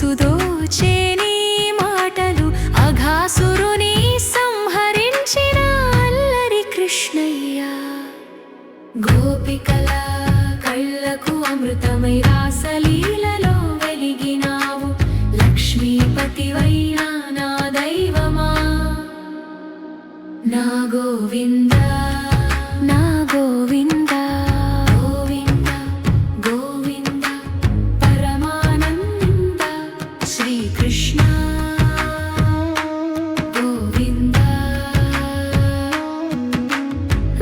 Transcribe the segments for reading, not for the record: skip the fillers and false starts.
ఊసుదోచే నీ మాటలు అఘాసురుని సంహరించిన అల్లరి కృష్ణయ్య. గోపికల కళ్ళకు అమృతమై రాసలీలలో వెలిగినావు, లక్ష్మీపతివైనా నా దైవమా. నా గోవింద నా గోవింద గోవింద గోవింద పరమానంద శ్రీకృష్ణ గోవింద.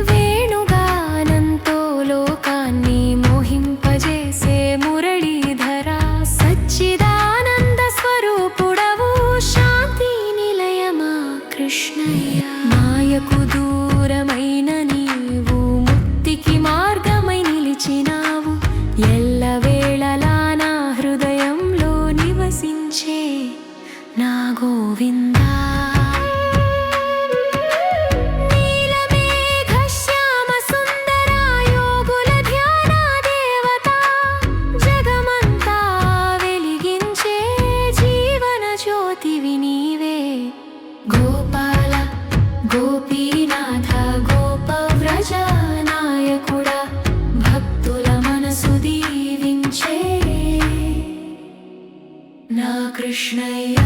వేణుగానంతో లోకాన్ని మోహింపజేసే మురళీధర, సచ్చిదానంద స్వరూపుడవు శాంతి నిలయమా కృష్ణయ్య. మాయకు దూరమైన నీవు ముక్తికి మార్గమై నిలిచినావు, ఎల్లవేళలా నా హృదయంలో నివసించే నా గోవిందా. నీలమేఘ శ్యామ సుందర యోగుల ధ్యాన దేవత, జగమంతా వెలిగించే జీవన జ్యోతివి నీవే. గోపాల గోపీనాథ గోపవ్రజ నాయకుడా, భక్తుల మనసు దీవించే నా కృష్ణయ్య.